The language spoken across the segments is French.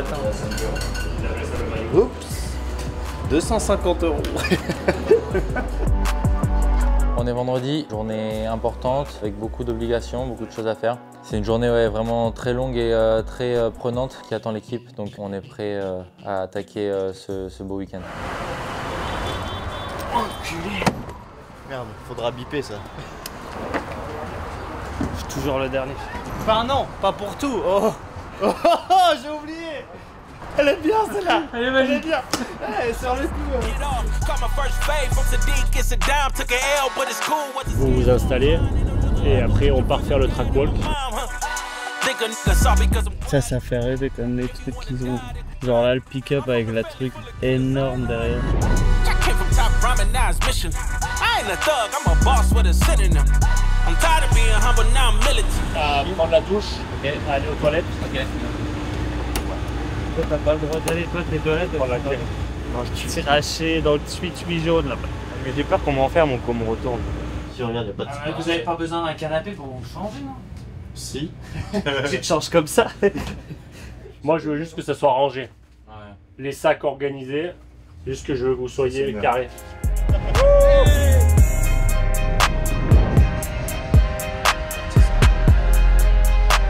matin. Oups, 250 €. On est vendredi, journée importante avec beaucoup d'obligations, beaucoup de choses à faire. C'est une journée vraiment très longue et très prenante qui attend l'équipe, donc on est prêt à attaquer ce beau week-end. Enculé! Merde, faudra biper ça. Je suis toujours le dernier. Enfin non, pas pour tout. Oh, oh, oh, oh, j'ai oublié. Elle est bien celle-là. Elle est magique. Elle est bien. Hey, sur le coup. Vous vous installez et après on part faire le track walk. Ça fait rêver comme les trucs qu'ils ont. Genre là le pick-up avec la truc énorme derrière. Prendre la douche, okay. Aller aux toilettes. Okay. T'as pas le droit d'aller toi tes toilettes. Voilà, okay. Non, je suis craché dans le tuyau jaune là-bas. Mais j'ai peur qu'on m'enferme ou qu'on me retourne. Si regarde, y a pas de vous avez pas besoin d'un canapé pour vous changer, non? Si. Tu te changes comme ça. Moi je veux juste que ça soit rangé. Ouais. Les sacs organisés, juste que je veux que vous soyez carrés.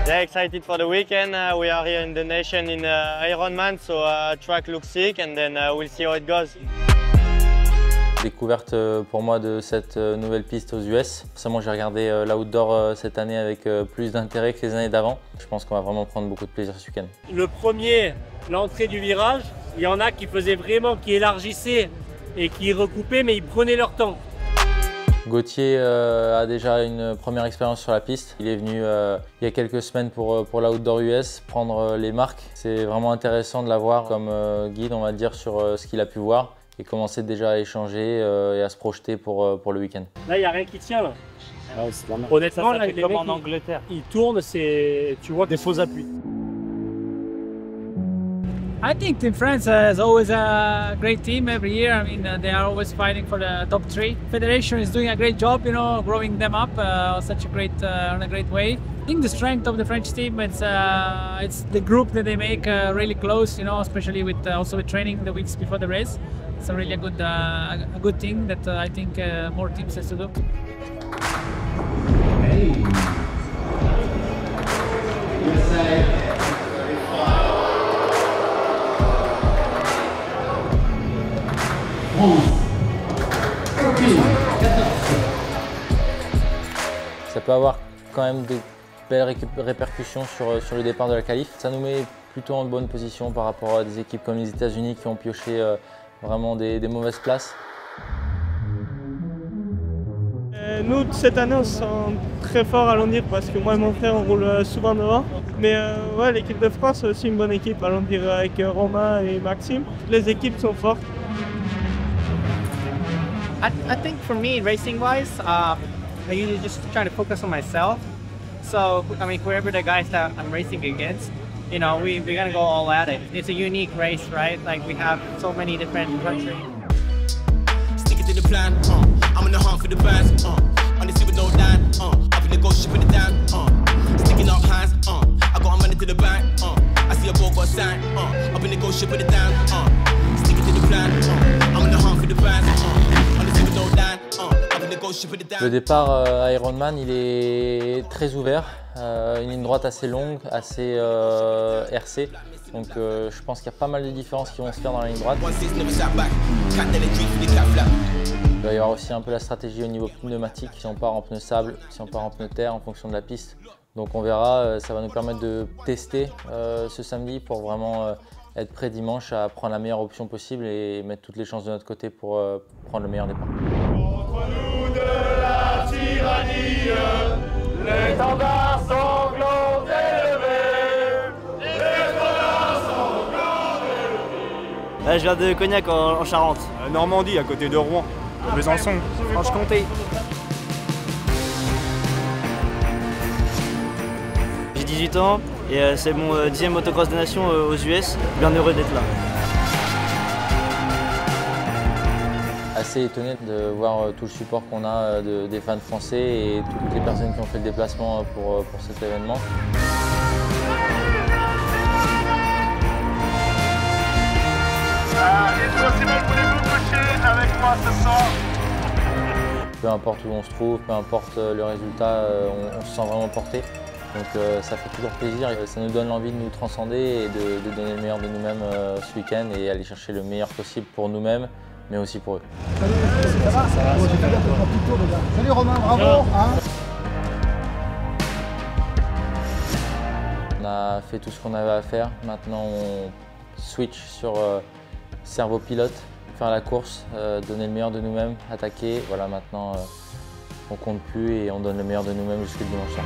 Yeah, excited for the weekend. We are here in the nation in Ironman, so track looks sick, and then we'll see how it goes. Découverte pour moi de cette nouvelle piste aux US. Forcément, j'ai regardé l'outdoor cette année avec plus d'intérêt que les années d'avant. Je pense qu'on va vraiment prendre beaucoup de plaisir ce week-end. Le premier, l'entrée du virage, il y en a qui faisaient vraiment, qui élargissaient et qui recoupaient, mais ils prenaient leur temps. Gauthier a déjà une première expérience sur la piste. Il est venu il y a quelques semaines pour l'outdoor US prendre les marques. C'est vraiment intéressant de l'avoir comme guide, on va dire, sur ce qu'il a pu voir et commencer déjà à échanger et à se projeter pour le week-end. Là, il n'y a rien qui tient. Là. Honnêtement, là, les comme mecs, en Angleterre. Ils tournent, tu vois des faux appuis. I think Team France is always a great team every year. I mean, they are always fighting for the top 3. Federation is doing a great job, you know, growing them up such a great, in a great way. I think the strength of the French team, it's the group that they make really close, you know, especially with also with training the weeks before the race. It's a really a good thing that I think more teams has to do. Hey. Ça peut avoir quand même de belles répercussions sur le départ de la qualif. Ça nous met plutôt en bonne position par rapport à des équipes comme les États-Unis qui ont pioché vraiment des mauvaises places. Nous, cette année, on se sent très fort à Londir parce que moi et mon frère, on roule souvent devant. Mais ouais, l'équipe de France, c'est aussi une bonne équipe à Londir avec Romain et Maxime. Les équipes sont fortes. I think for me, racing-wise, I usually just try to focus on myself. So, I mean, whoever the guys that I'm racing against, you know, we're gonna go all at it. It's a unique race, right? Like, we have so many different countries. Sticking to the plan, I'm in the hunt for the bands, on the with no line, up in the ghost ship in the down, sticking up hands, I got a money to the bank, I see a ball got sign, up in the ghost ship in the down, sticking to the plan, I'm in the hunt for the bands, Le départ Ironman, il est très ouvert, une ligne droite assez longue, assez RC, donc je pense qu'il y a pas mal de différences qui vont se faire dans la ligne droite. Il va y avoir aussi un peu la stratégie au niveau pneumatique, si on part en pneu sable, si on part en pneu terre en fonction de la piste. Donc on verra, ça va nous permettre de tester ce samedi pour vraiment être prêt dimanche à prendre la meilleure option possible et mettre toutes les chances de notre côté pour prendre le meilleur départ. Contre nous de la tyrannie, l'étendard sanglant élevé, l'étendard sanglant élevé. Je viens de Cognac en Charente. Normandie, à côté de Rouen, Besançon, Franche-Comté. J'ai 18 ans et c'est mon 10e motocross des nations aux US. Bien heureux d'être là. Assez étonné de voir tout le support qu'on a des fans français et toutes les personnes qui ont fait le déplacement pour cet événement. Simon, voulez-vous coacher avec moi ce soir? Peu importe où on se trouve, peu importe le résultat, on se sent vraiment porté. Donc ça fait toujours plaisir, ça nous donne l'envie de nous transcender et de donner le meilleur de nous-mêmes ce week-end et aller chercher le meilleur possible pour nous-mêmes, mais aussi pour eux. Salut, ça va? Salut Romain, bravo! On a fait tout ce qu'on avait à faire, maintenant on switch sur cerveau pilote, faire la course, donner le meilleur de nous-mêmes, attaquer. Voilà, maintenant on compte plus et on donne le meilleur de nous-mêmes jusqu'au dimanche soir.